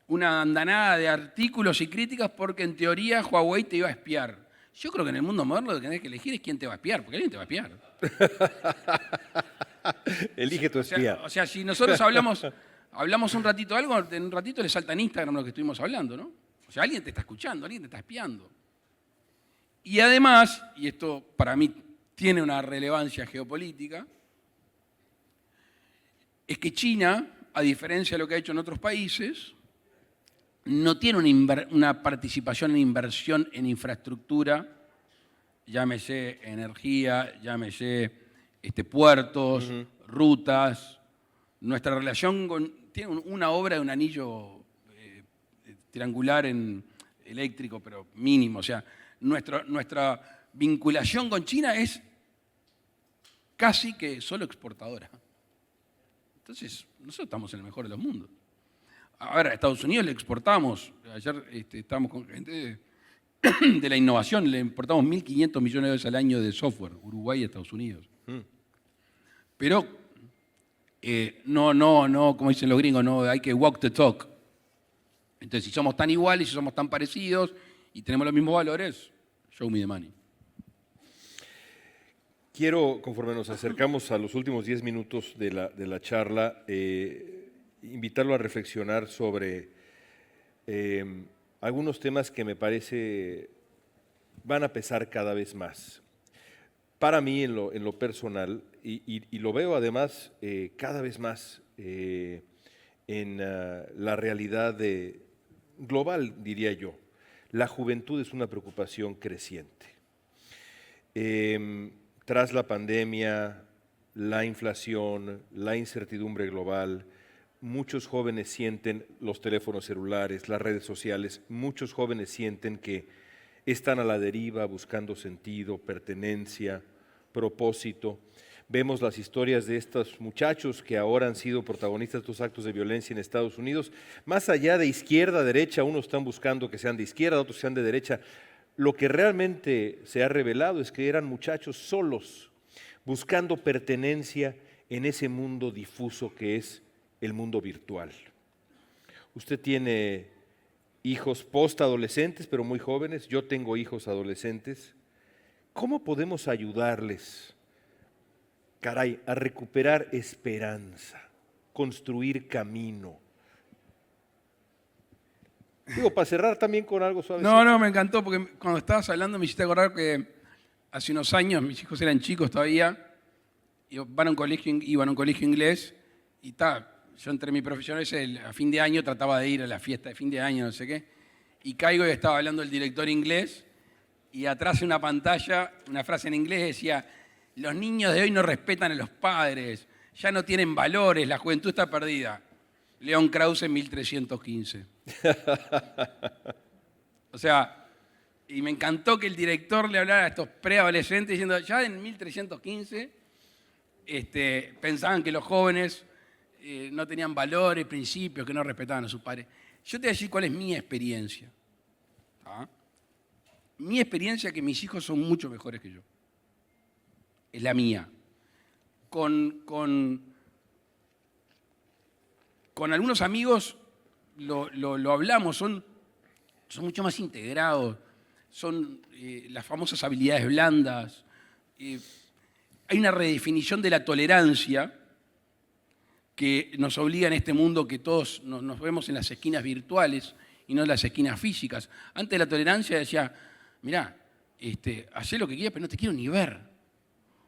Speaker 3: una andanada de artículos y críticas porque en teoría Huawei te iba a espiar. Yo creo que en el mundo moderno lo que tenés que elegir es quién te va a espiar, porque alguien te va a espiar.
Speaker 2: Elige tu espía.
Speaker 3: O sea, si nosotros hablamos un ratito algo, en un ratito le salta en Instagram lo que estuvimos hablando, ¿no? O sea, alguien te está escuchando, alguien te está espiando. Y además, y esto para mí tiene una relevancia geopolítica, es que China, a diferencia de lo que ha hecho en otros países, no tiene una participación en inversión en infraestructura, llámese energía, llámese puertos, rutas. Nuestra relación tiene una obra de un anillo triangular eléctrico, pero mínimo. O sea, nuestra vinculación con China es casi que solo exportadora. Entonces, nosotros estamos en el mejor de los mundos. A ver, a Estados Unidos le exportamos, ayer estábamos con gente de la innovación, le importamos 1.500 millones de dólares al año de software, Uruguay y Estados Unidos. Pero no, como dicen los gringos, no, hay que walk the talk. Entonces, si somos tan iguales, si somos tan parecidos y tenemos los mismos valores, show me the money.
Speaker 2: Quiero, conforme nos acercamos a los últimos 10 minutos de la charla, invitarlo a reflexionar sobre algunos temas que me parece van a pesar cada vez más. Para mí, en lo personal, y lo veo además cada vez más en la realidad global, diría yo, la juventud es una preocupación creciente. Tras la pandemia, la inflación, la incertidumbre global, muchos jóvenes sienten los teléfonos celulares, las redes sociales, muchos jóvenes sienten que están a la deriva buscando sentido, pertenencia, propósito. Vemos las historias de estos muchachos que ahora han sido protagonistas de estos actos de violencia en Estados Unidos. Más allá de izquierda, derecha, unos están buscando que sean de izquierda, otros sean de derecha. Lo que realmente se ha revelado es que eran muchachos solos, buscando pertenencia en ese mundo difuso que es el mundo virtual. Usted tiene hijos postadolescentes, pero muy jóvenes. Yo tengo hijos adolescentes. ¿Cómo podemos ayudarles, a recuperar esperanza, construir camino? Digo, para cerrar también con algo suave.
Speaker 3: No, me encantó porque cuando estabas hablando me hiciste acordar que hace unos años, mis hijos eran chicos todavía, iban a un colegio inglés y yo entre mi profesión a fin de año trataba de ir a la fiesta de fin de año, no sé qué, y caigo y estaba hablando el director inglés y atrás en una pantalla, una frase en inglés decía, los niños de hoy no respetan a los padres, ya no tienen valores, la juventud está perdida. León Krause, 1315. O sea, y me encantó que el director le hablara a estos preadolescentes diciendo, ya en 1315 pensaban que los jóvenes no tenían valores, principios, que no respetaban a sus padres. Yo te voy a decir cuál es mi experiencia. ¿Ah? Mi experiencia es que mis hijos son mucho mejores que yo. Es la mía. Con algunos amigos lo hablamos, son mucho más integrados, son las famosas habilidades blandas. Hay una redefinición de la tolerancia que nos obliga en este mundo que todos nos vemos en las esquinas virtuales y no en las esquinas físicas. Antes la tolerancia decía, mirá, hacé lo que quieras, pero no te quiero ni ver.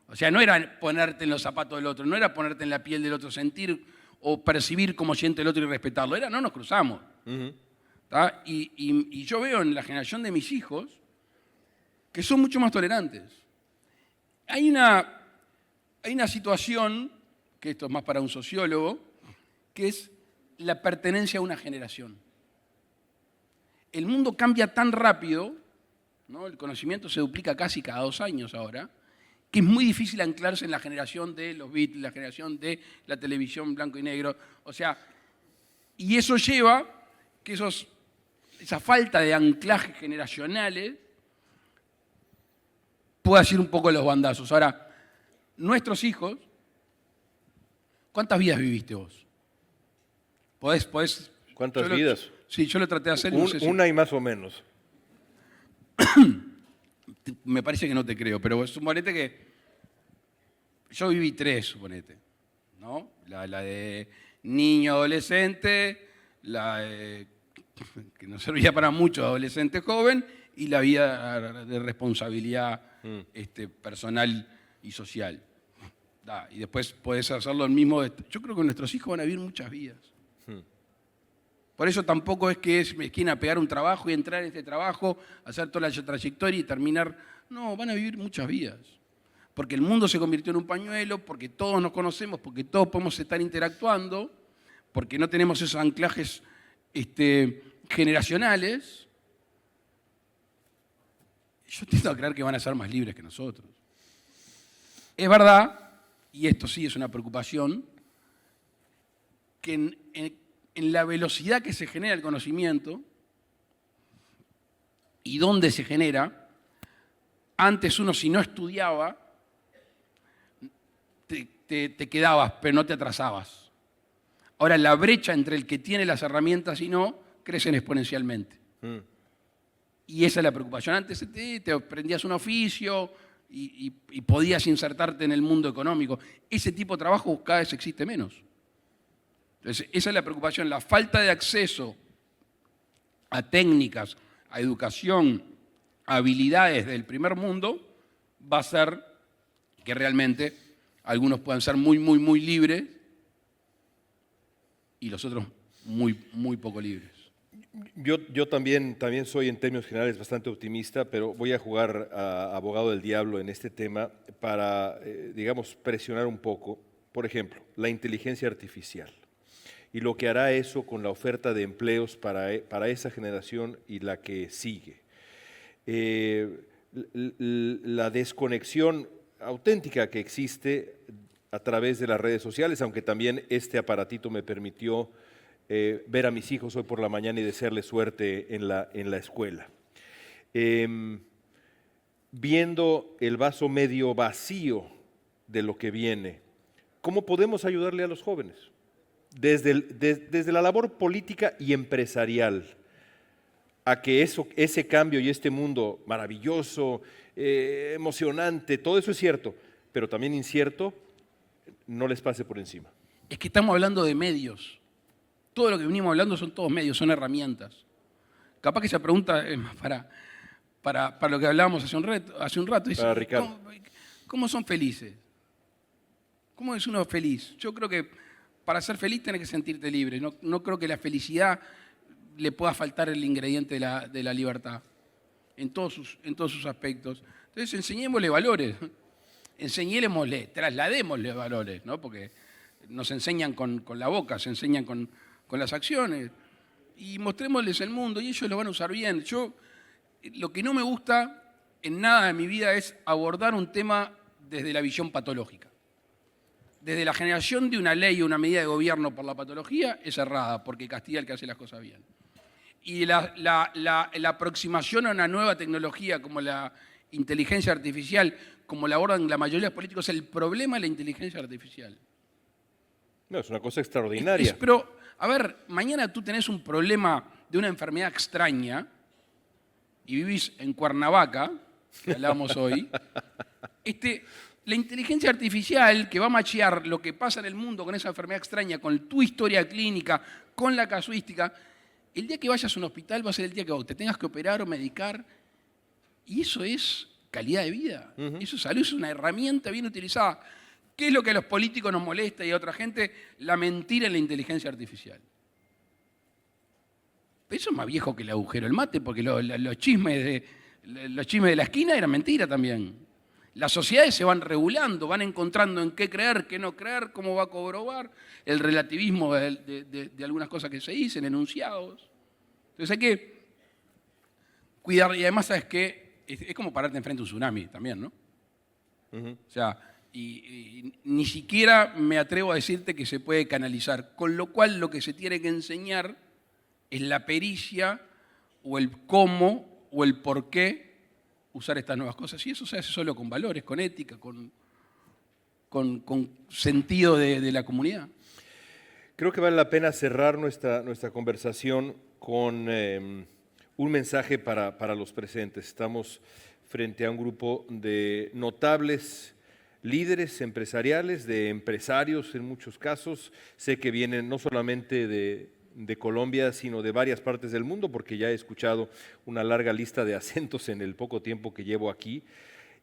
Speaker 3: O sea, no era ponerte en los zapatos del otro, no era ponerte en la piel del otro, sentir o percibir cómo siente el otro y respetarlo. Era, no nos cruzamos. Y yo veo en la generación de mis hijos que son mucho más tolerantes. Hay una situación, que esto es más para un sociólogo, que es la pertenencia a una generación. El mundo cambia tan rápido, ¿no? El conocimiento se duplica casi cada 2 años ahora, que es muy difícil anclarse en la generación de los Beatles, la generación de la televisión blanco y negro. O sea, y eso lleva que esa falta de anclajes generacionales pueda ser un poco los bandazos. Ahora, nuestros hijos, ¿cuántas vidas viviste vos? ¿Podés?
Speaker 2: ¿Cuántas vidas?
Speaker 3: Sí, yo lo traté de hacer. No sé
Speaker 2: Una y más o menos.
Speaker 3: Me parece que no te creo, pero suponete que yo viví 3, suponete, ¿no? La de niño, adolescente, la que no servía para mucho, adolescente joven, y la vida de responsabilidad personal y social. Y después podés hacerlo el mismo. Yo creo que nuestros hijos van a vivir muchas vidas. Por eso tampoco es que es mezquina pegar un trabajo y entrar en este trabajo, hacer toda la trayectoria y terminar. No, van a vivir muchas vidas. Porque el mundo se convirtió en un pañuelo, porque todos nos conocemos, porque todos podemos estar interactuando, porque no tenemos esos anclajes generacionales. Yo tiendo a creer que van a ser más libres que nosotros. Es verdad, y esto sí es una preocupación, que en la velocidad que se genera el conocimiento y dónde se genera, antes uno si no estudiaba, te quedabas, pero no te atrasabas. Ahora la brecha entre el que tiene las herramientas y no, crecen exponencialmente. Y esa es la preocupación. Antes te aprendías un oficio y podías insertarte en el mundo económico. Ese tipo de trabajo cada vez existe menos. Entonces, esa es la preocupación, la falta de acceso a técnicas, a educación, a habilidades del primer mundo, va a hacer que realmente algunos puedan ser muy, muy, muy libres y los otros muy, muy poco libres.
Speaker 2: Yo también soy en términos generales bastante optimista, pero voy a jugar a abogado del diablo en este tema para, digamos, presionar un poco. Por ejemplo, la inteligencia artificial y lo que hará eso con la oferta de empleos para esa generación y la que sigue. La desconexión auténtica que existe a través de las redes sociales, aunque también este aparatito me permitió ver a mis hijos hoy por la mañana y desearles suerte en la escuela. Viendo el vaso medio vacío de lo que viene, ¿cómo podemos ayudarle a los jóvenes? Desde la labor política y empresarial, a que ese cambio y este mundo maravilloso, emocionante, todo eso es cierto, pero también incierto, no les pase por encima.
Speaker 3: Es que estamos hablando de medios. Todo lo que venimos hablando son todos medios, son herramientas. capaz que esa pregunta es más para lo que hablábamos hace un rato. Es,
Speaker 2: Para Ricardo.
Speaker 3: ¿cómo son felices? ¿Cómo es uno feliz? Yo creo que para ser feliz tenés que sentirte libre. No creo que la felicidad le pueda faltar el ingrediente de la libertad en todos sus aspectos. Entonces enseñémosle valores, trasladémosle valores, ¿no? Porque nos enseñan con la boca, se enseñan con las acciones. Y mostrémosles el mundo y ellos lo van a usar bien. Lo que no me gusta en nada de mi vida es abordar un tema desde la visión patológica. Desde la generación de una ley o una medida de gobierno por la patología es errada, porque castiga al que hace las cosas bien. Y la aproximación a una nueva tecnología como la inteligencia artificial, como la abordan la mayoría de los políticos, el problema de la inteligencia artificial.
Speaker 2: No, es una cosa extraordinaria.
Speaker 3: Pero, a ver, mañana tú tenés un problema de una enfermedad extraña y vivís en Cuernavaca, que hablábamos hoy, la inteligencia artificial que va a machear lo que pasa en el mundo con esa enfermedad extraña, con tu historia clínica, con la casuística, el día que vayas a un hospital va a ser el día que te tengas que operar o medicar, y eso es calidad de vida, eso es salud, es una herramienta bien utilizada. ¿Qué es lo que a los políticos nos molesta y a otra gente? La mentira en la inteligencia artificial. Eso es más viejo que el agujero del mate, porque los chismes de la esquina eran mentira también. Las sociedades se van regulando, van encontrando en qué creer, qué no creer, cómo va a corroborar, el relativismo de algunas cosas que se dicen, enunciados. Entonces hay que cuidar, y además, ¿sabes qué? Es como pararte enfrente de un tsunami también, ¿no? O sea, y ni siquiera me atrevo a decirte que se puede canalizar, con lo cual lo que se tiene que enseñar es la pericia o el cómo o el por qué usar estas nuevas cosas. Y eso se hace solo con valores, con ética, con sentido de la comunidad.
Speaker 2: Creo que vale la pena cerrar nuestra conversación con un mensaje para los presentes. Estamos frente a un grupo de notables líderes empresariales, de empresarios en muchos casos. Sé que vienen no solamente de Colombia, sino de varias partes del mundo, porque ya he escuchado una larga lista de acentos en el poco tiempo que llevo aquí.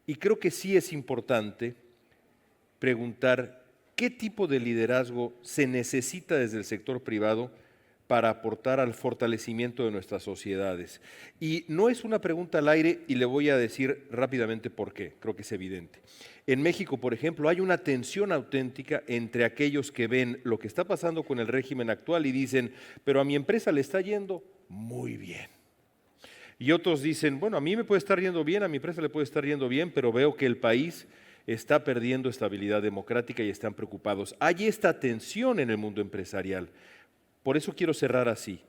Speaker 2: Y creo que sí es importante preguntar qué tipo de liderazgo se necesita desde el sector privado para aportar al fortalecimiento de nuestras sociedades. Y no es una pregunta al aire, y le voy a decir rápidamente por qué, creo que es evidente. En México, por ejemplo, hay una tensión auténtica entre aquellos que ven lo que está pasando con el régimen actual y dicen, pero a mi empresa le está yendo muy bien. Y otros dicen, bueno, a mí me puede estar yendo bien, a mi empresa le puede estar yendo bien, pero veo que el país está perdiendo estabilidad democrática y están preocupados. Hay esta tensión en el mundo empresarial. Por eso quiero cerrar así.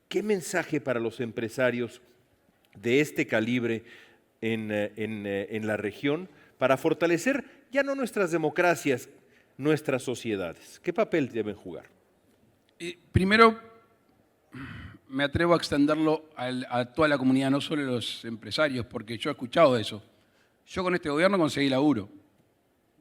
Speaker 2: ¿Qué mensaje para los empresarios de este calibre en la región para fortalecer ya no nuestras democracias, nuestras sociedades? ¿Qué papel deben jugar?
Speaker 3: Primero, me atrevo a extenderlo a toda la comunidad, no solo a los empresarios, porque yo he escuchado eso. Yo con este gobierno conseguí laburo,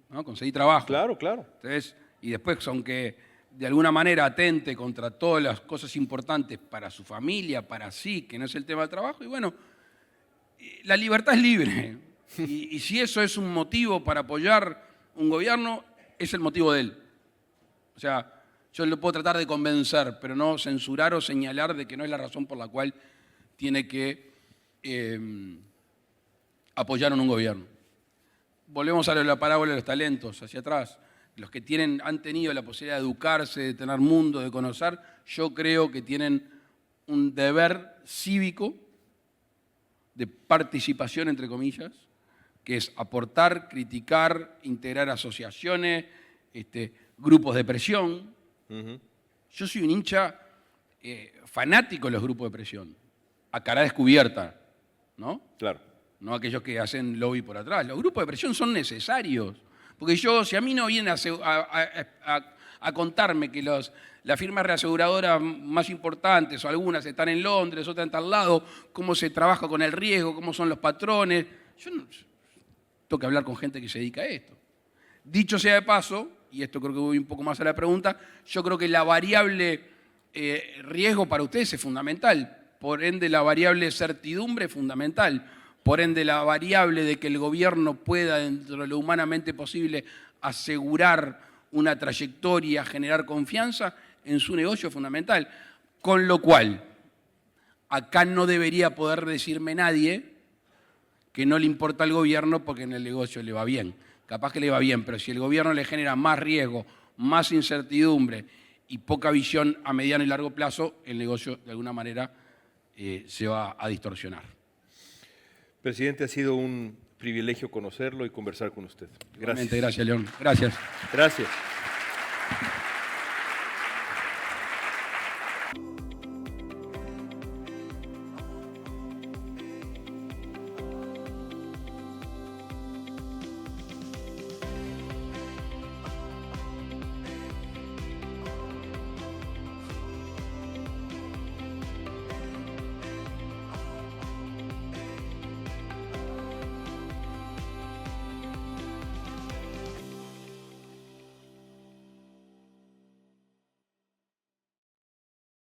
Speaker 3: ¿no? Conseguí trabajo.
Speaker 2: Claro, claro.
Speaker 3: Entonces, y después, aunque de alguna manera atente contra todas las cosas importantes para su familia, para sí, que no es el tema del trabajo, y bueno, la libertad es libre. Y si eso es un motivo para apoyar un gobierno, es el motivo de él. O sea, yo lo puedo tratar de convencer, pero no censurar o señalar de que no es la razón por la cual tiene que apoyar en un gobierno. Volvemos a la parábola de los talentos, hacia atrás. Los que han tenido la posibilidad de educarse, de tener mundo, de conocer, yo creo que tienen un deber cívico de participación, entre comillas, que es aportar, criticar, integrar asociaciones, grupos de presión. Yo soy un hincha fanático de los grupos de presión, a cara descubierta, ¿no?
Speaker 2: Claro.
Speaker 3: No aquellos que hacen lobby por atrás. Los grupos de presión son necesarios. Porque si a mí no vienen a contarme que las firmas reaseguradoras más importantes, o algunas están en Londres, otras en tal lado, cómo se trabaja con el riesgo, cómo son los patrones, yo no, tengo que hablar con gente que se dedica a esto. Dicho sea de paso, y esto creo que voy un poco más a la pregunta, yo creo que la variable riesgo para ustedes es fundamental. Por ende, la variable certidumbre es fundamental. Por ende, la variable de que el gobierno pueda, dentro de lo humanamente posible, asegurar una trayectoria, generar confianza en su negocio es fundamental. Con lo cual, acá no debería poder decirme nadie que no le importa al gobierno porque en el negocio le va bien. Capaz que le va bien, pero si el gobierno le genera más riesgo, más incertidumbre y poca visión a mediano y largo plazo, el negocio de alguna manera se va a distorsionar.
Speaker 2: Presidente, ha sido un privilegio conocerlo y conversar con usted. Gracias.
Speaker 3: Gracias, León. Gracias.
Speaker 2: Gracias.